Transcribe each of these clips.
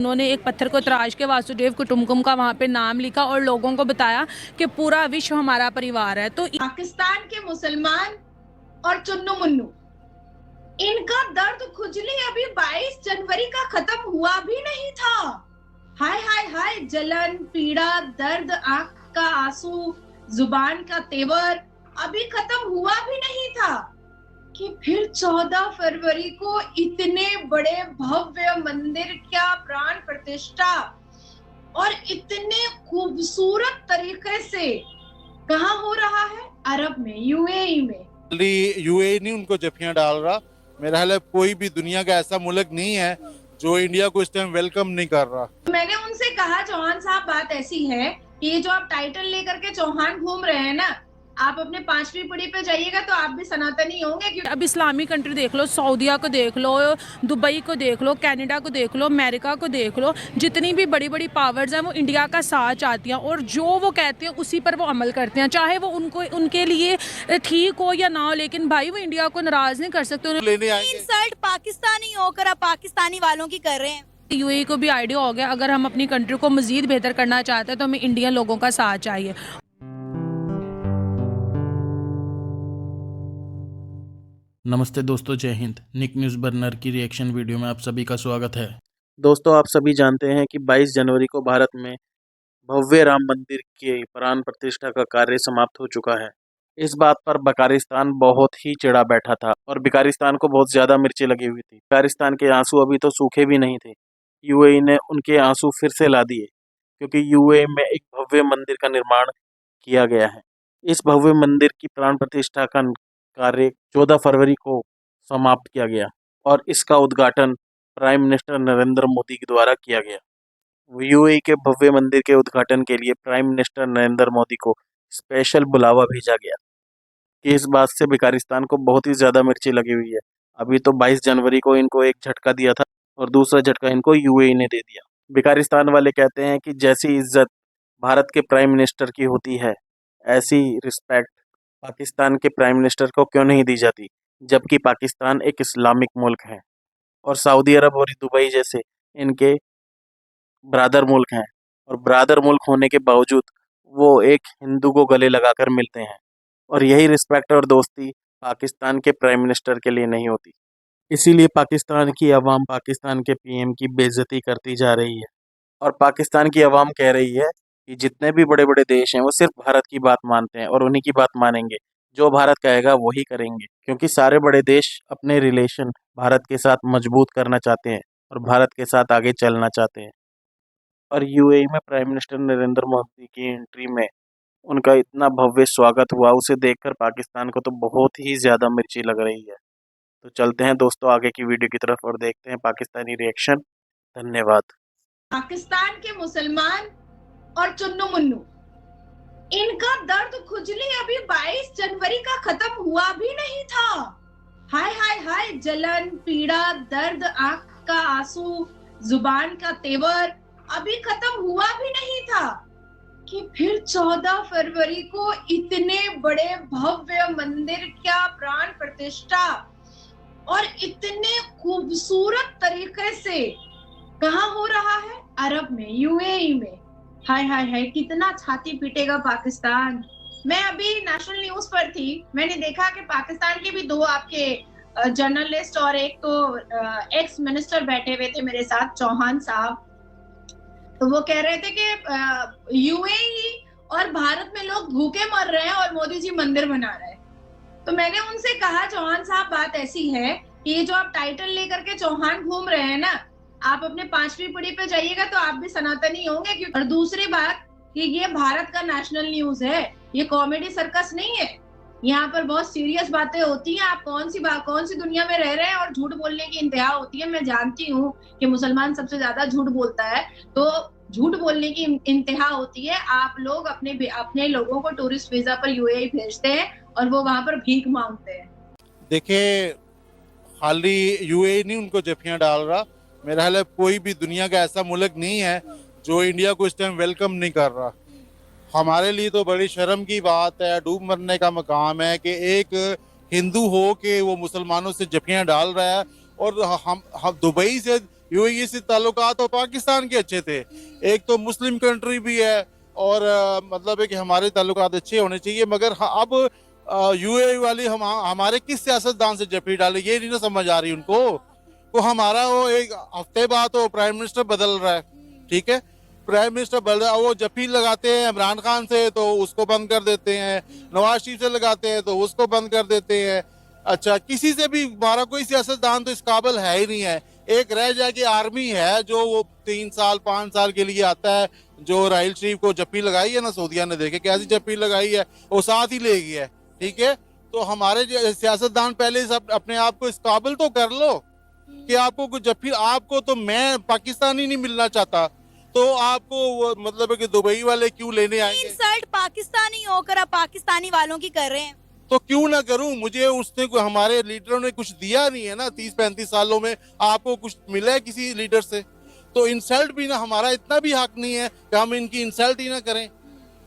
उन्होंने एक पत्थर को तराश के वासुदेव कुटुंबकम का वहाँ पे नाम लिखा और लोगों को बताया कि पूरा विश्व हमारा परिवार है। तो पाकिस्तान के मुसलमान और चुन्नू मुन्नू, इनका दर्द खुजली अभी 22 जनवरी का खत्म हुआ भी नहीं था। हाय हाय हाय, जलन, पीड़ा, दर्द, आंख का आंसू, जुबान का तेवर अभी खत्म हुआ भी नहीं था कि फिर 14 फरवरी को इतने बड़े भव्य मंदिर का प्राण प्रतिष्ठा और इतने खूबसूरत तरीके से कहाँ हो रहा है? अरब में, यूएई में। यूएई नहीं उनको जफियां डाल रहा। मेरा ख्याल है कोई भी दुनिया का ऐसा मुल्क नहीं है जो इंडिया को इस टाइम वेलकम नहीं कर रहा। मैंने उनसे कहा, चौहान साहब बात ऐसी है कि ये जो आप टाइटल लेकर के चौहान घूम रहे हैं ना, आप अपने 5वीं पीढ़ी पे जाइएगा तो आप भी सनातनी होंगे। क्योंकि अब इस्लामी कंट्री देख लो, सऊदीया को देख लो, दुबई को देख लो, कनाडा को देख लो, अमेरिका को देख लो, जितनी भी बड़ी बड़ी पावर्स हैं वो इंडिया का साथ चाहती हैं और जो वो कहते हैं उसी पर वो अमल करते हैं, चाहे वो उनको उनके लिए ठीक हो या ना हो। लेकिन भाई वो इंडिया को नाराज नहीं कर सकते। इंसल्ट पाकिस्तानी होकर आप पाकिस्तानी वालों की कर रहे हैं। यूएई को भी आइडिया हो गया, अगर हम अपनी कंट्री को मजीद बेहतर करना चाहते हैं तो हमें इंडियन लोगों का साथ चाहिए। नमस्ते दोस्तों, जय हिंद। निक न्यूज़ बर्नर की रिएक्शन वीडियो में आप सभी का स्वागत है। दोस्तों, आप सभी जानते हैं कि 22 जनवरी को भारत में भव्य राम मंदिर के प्राण प्रतिष्ठा का कार्य समाप्त हो चुका है। इस बात पर बकारिस्तान बहुत ही चिढ़ा बैठा था और बिकारिस्तान को बहुत ज़्यादा मिर्ची लगी हुई थी। बिकारिस्तान के आंसू अभी तो सूखे भी नहीं थे। यूएई ने उनके आंसू फिर से ला दिए क्योंकि यूएई में एक भव्य मंदिर का निर्माण किया गया है। इस भव्य मंदिर की प्राण प्रतिष्ठा का कार्य 14 फरवरी को समाप्त किया गया और इसका उद्घाटन प्राइम मिनिस्टर नरेंद्र मोदी के द्वारा किया गया। यूएई के भव्य मंदिर के उद्घाटन के लिए प्राइम मिनिस्टर नरेंद्र मोदी को स्पेशल बुलावा भेजा गया कि इस बात से बिकारिस्तान को बहुत ही ज़्यादा मिर्ची लगी हुई है। अभी तो 22 जनवरी को इनको एक झटका दिया था और दूसरा झटका इनको यूएई ने दे दिया। बिकारिस्तान वाले कहते हैं कि जैसी इज्जत भारत के प्राइम मिनिस्टर की होती है, ऐसी रिस्पेक्ट पाकिस्तान के प्राइम मिनिस्टर को क्यों नहीं दी जाती, जबकि पाकिस्तान एक इस्लामिक मुल्क है और सऊदी अरब और दुबई जैसे इनके ब्रादर मुल्क हैं और ब्रादर मुल्क होने के बावजूद वो एक हिंदू को गले लगाकर मिलते हैं और यही रिस्पेक्ट और दोस्ती पाकिस्तान के प्राइम मिनिस्टर के लिए नहीं होती। इसीलिए पाकिस्तान की आवाम पाकिस्तान के पीएम की बेइज्जती करती जा रही है और पाकिस्तान की आवाम कह रही है कि जितने भी बड़े बड़े देश हैं वो सिर्फ भारत की बात मानते हैं और उन्हीं की बात मानेंगे, जो भारत कहेगा वही करेंगे, क्योंकि सारे बड़े देश अपने रिलेशन भारत के साथ मजबूत करना चाहते हैं और भारत के साथ आगे चलना चाहते हैं। और यूएई में प्राइम मिनिस्टर नरेंद्र मोदी की एंट्री में उनका इतना भव्य स्वागत हुआ, उसे देखकर पाकिस्तान को तो बहुत ही ज़्यादा मिर्ची लग रही है। तो चलते हैं दोस्तों आगे की वीडियो की तरफ और देखते हैं पाकिस्तानी रिएक्शन। धन्यवाद। पाकिस्तान के मुसलमान और चुन्नू मुन्नू, इनका दर्द खुजली अभी 22 जनवरी का खत्म हुआ भी नहीं था। हाय हाय हाय, जलन, पीड़ा, दर्द, आंख का आंसू, जुबान का तेवर अभी खत्म हुआ भी नहीं था कि फिर 14 फरवरी को इतने बड़े भव्य मंदिर का प्राण प्रतिष्ठा और इतने खूबसूरत तरीके से कहाँ हो रहा है? अरब में, यूएई में। हाय हाय हाय, कितना छाती पीटेगा पाकिस्तान। मैं अभी नेशनल न्यूज पर थी, मैंने देखा कि पाकिस्तान के भी 2 आपके जर्नलिस्ट और एक तो एक्स मिनिस्टर बैठे हुए थे मेरे साथ, चौहान साहब। तो वो कह रहे थे कि यूएई और भारत में लोग भूखे मर रहे हैं और मोदी जी मंदिर बना रहे हैं। तो मैंने उनसे कहा, चौहान साहब बात ऐसी है कि ये जो आप टाइटल लेकर के चौहान घूम रहे हैं ना, आप अपने 5वीं पीढ़ी पे जाइएगा तो आप भी सनातनी होंगे। और दूसरी बात कि ये भारत का नेशनल न्यूज है, ये कॉमेडी सर्कस नहीं है। यहाँ पर बहुत सीरियस बातें होती हैं। आप कौन सी दुनिया में रह रहे हैं और झूठ बोलने की इंतहा होती है। मैं जानती हूँ कि मुसलमान सबसे ज्यादा झूठ बोलता है, तो झूठ बोलने की इंतहा होती है। आप लोग अपने लोगों को टूरिस्ट वीजा पर यूएई भेजते हैं और वो वहां पर भीख मांगते हैं। देखिए, खाली यूएई नहीं उनको जफियां डाल रहा। मेरा ख्याल है कोई भी दुनिया का ऐसा मुल्क नहीं है जो इंडिया को इस टाइम वेलकम नहीं कर रहा। हमारे लिए तो बड़ी शर्म की बात है, डूब मरने का मकाम है कि एक हिंदू हो के वो मुसलमानों से जफियां डाल रहा है और हम दुबई से यूएई से ताल्लुकात और पाकिस्तान के अच्छे थे। एक तो मुस्लिम कंट्री भी है और मतलब है कि हमारे ताल्लुकात अच्छे होने चाहिए, मगर अब यूएई वाली हमारे किस सियासतदान से जफी डाले ये नहीं ना समझ आ रही उनको। तो हमारा वो एक हफ्ते बाद तो प्राइम मिनिस्टर बदल रहा है, ठीक है, प्राइम मिनिस्टर बदल रहा है, वो जफी लगाते हैं इमरान खान से तो उसको बंद कर देते हैं, नवाज शरीफ से लगाते हैं तो उसको बंद कर देते हैं। अच्छा, किसी से भी हमारा कोई सियासतदान तो इस काबिल है ही नहीं है। एक रह जाए कि आर्मी है जो वो 3 साल 5 साल के लिए आता है, जो राहिल शरीफ को जप्पी लगाई है ना सऊदिया ने, देखे कैसी जप्पी लगाई है, वो साथ ही ले गया है, ठीक है। तो हमारे सियासतदान पहले सब अपने आप को इस काबिल तो कर लो कि आपको कुछ जप्पी, आपको तो मैं पाकिस्तानी नहीं मिलना चाहता, तो आपको मतलब है कि दुबई वाले क्यों लेने आएंगे? इंसल्ट पाकिस्तानी होकर आप पाकिस्तानी वालों की कर रहे हैं। तो क्यों ना करूं, मुझे उसने हमारे लीडरों ने कुछ दिया नहीं है ना 30-35 सालों में, आपको कुछ मिला है किसी लीडर से? तो इंसल्ट भी ना, हमारा इतना भी हक नहीं है कि हम इनकी इंसल्ट ही ना करें,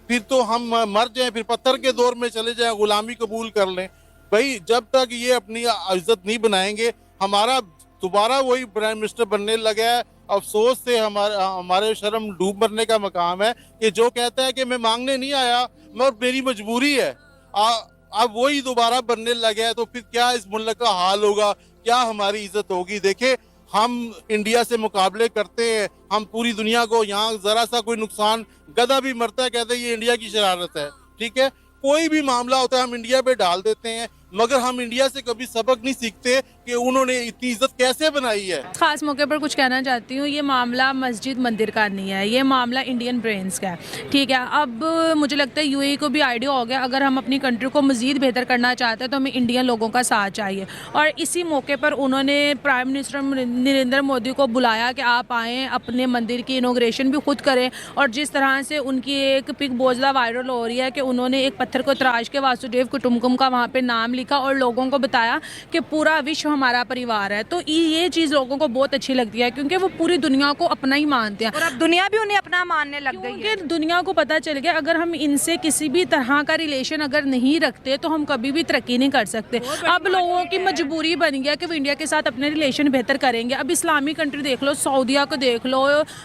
फिर तो हम मर जाएं, फिर पत्थर के दौर में चले जाएं, गुलामी कबूल कर लें। भाई जब तक ये अपनी इज्जत नहीं बनाएंगे, हमारा दोबारा वही प्राइम मिनिस्टर बनने लगा है। अफसोस से हमारे शर्म डूब मरने का मकाम है कि जो कहता है कि मैं मांगने नहीं आया, मगर मेरी मजबूरी है, अब वही दोबारा बनने लगे हैं, तो फिर क्या इस मुल्क का हाल होगा, क्या हमारी इज्जत होगी? देखे, हम इंडिया से मुकाबले करते हैं, हम पूरी दुनिया को, यहाँ जरा सा कोई नुकसान, गधा भी मरता है कहते हैं ये इंडिया की शरारत है, ठीक है। कोई भी मामला होता है हम इंडिया पे डाल देते हैं, मगर हम इंडिया से कभी सबक नहीं सीखते कि उन्होंने इतनी इज्जत कैसे बनाई है। खास मौके पर कुछ कहना चाहती हूँ, ये मामला मस्जिद मंदिर का नहीं है, ये मामला इंडियन ब्रेन्स का है, ठीक है। अब मुझे लगता है यूएई को भी आइडिया हो गया, अगर हम अपनी कंट्री को मज़ीद बेहतर करना चाहते हैं तो हमें इंडियन लोगों का साथ चाहिए। और इसी मौके पर उन्होंने प्राइम मिनिस्टर नरेंद्र मोदी को बुलाया कि आप आएँ, अपने मंदिर की इनोग्रेशन भी खुद करें। और जिस तरह से उनकी एक पिक बोझला वायरल हो रही है कि उन्होंने एक पत्थर को तराश के वासुदेव कुटुंबकम का वहाँ पर नाम लिखा और लोगों को बताया कि पूरा विश्व हमारा परिवार है, तो ये चीज़ लोगों को बहुत अच्छी लगती है, क्योंकि वो पूरी दुनिया को अपना ही मानते हैं। और अब दुनिया भी उन्हें अपना मानने लग गई है, क्योंकि दुनिया को पता चल गया अगर हम इनसे किसी भी तरह का रिलेशन अगर नहीं रखते तो हम कभी भी तरक्की नहीं कर सकते। अब लोगों की मजबूरी बन गया कि वो इंडिया के साथ अपने रिलेशन बेहतर करेंगे। अब इस्लामी कंट्री देख लो, सऊदिया को देख लो,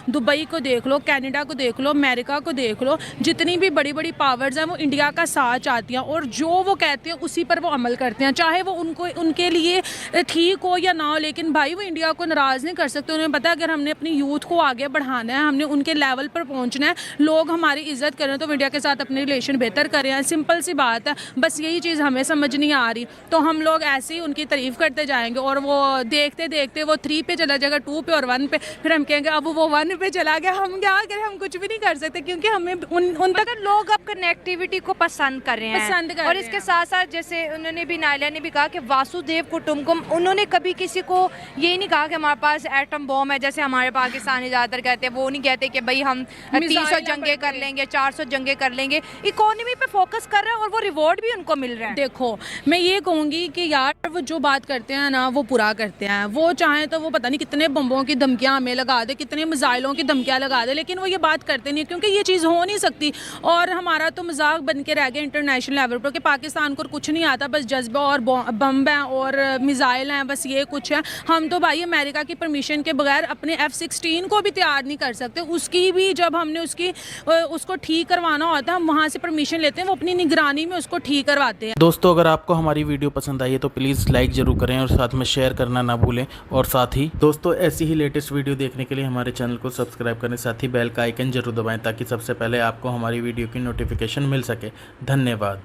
दुबई को देख लो, कनाडा को देख लो, अमेरिका को देख लो, जितनी भी बड़ी बड़ी पावर्स हैं वो इंडिया का साथ चाहती हैं और जो वो कहते हैं उसी पर वो अमल करते हैं, चाहे वो उनके लिए ठीक हो या ना हो। लेकिन भाई वो इंडिया को नाराज़ नहीं कर सकते, उन्हें पता है अगर हमने अपनी यूथ को आगे बढ़ाना है, हमने उनके लेवल पर पहुंचना है, लोग हमारी इज्जत करें तो इंडिया के साथ अपने रिलेशन बेहतर करें। सिंपल सी बात है, बस यही चीज़ हमें समझ नहीं आ रही, तो हम लोग ऐसे ही उनकी तारीफ़ करते जाएंगे और वो देखते देखते वो 3 पे चला जाएगा, 2 पे और 1 पे, फिर हम कहेंगे अब वो 1 पे चला गया, हम क्या करें, हम कुछ भी नहीं कर सकते, क्योंकि हमें उन तक लोग अब कनेक्टिविटी को पसंद कर रहे हैं। और इसके साथ साथ जैसे उन्होंने भी, नायला ने भी कहा कि वासुदेव कुटुंबकम, उन्होंने कभी किसी को यही नहीं कहा कि हमारे पास एटम बॉम्ब है, जैसे हमारे पाकिस्तानी ज़्यादातर कहते हैं। वो नहीं कहते कि भाई हम 300 जंगे कर लेंगे, 400 जंगे कर लेंगे। इकोनॉमी पे फोकस कर रहे हैं और वो रिवॉर्ड भी उनको मिल रहा है। देखो, मैं ये कहूँगी कि यार वो जो बात करते हैं ना वो पूरा करते हैं। वो चाहें तो वो पता नहीं कितने बम्बों की धमकियाँ हमें लगा दे, कितने मिसाइलों की धमकियाँ लगा दे, लेकिन वो ये बात करते नहीं, क्योंकि ये चीज़ हो नहीं सकती। और हमारा तो मजाक बन के रह गया इंटरनेशनल लेवल पर कि पाकिस्तान को कुछ नहीं आता, बस जज्बा और बम हैं और मिसाइल हैं, बस ये कुछ है। हम तो भाई अमेरिका की परमिशन के बगैर अपने F-16 को भी तैयार नहीं कर सकते। उसकी भी जब हमने उसको ठीक करवाना होता है, हम वहाँ से परमिशन लेते हैं, वो अपनी निगरानी में उसको ठीक करवाते हैं। दोस्तों, अगर आपको हमारी वीडियो पसंद आई है तो प्लीज़ लाइक ज़रूर करें और साथ में शेयर करना ना भूलें। और साथ ही दोस्तों, ऐसी ही लेटेस्ट वीडियो देखने के लिए हमारे चैनल को सब्सक्राइब करें, साथ ही बेल का आइकन जरूर दबाएं ताकि सबसे पहले आपको हमारी वीडियो की नोटिफिकेशन मिल सके। धन्यवाद।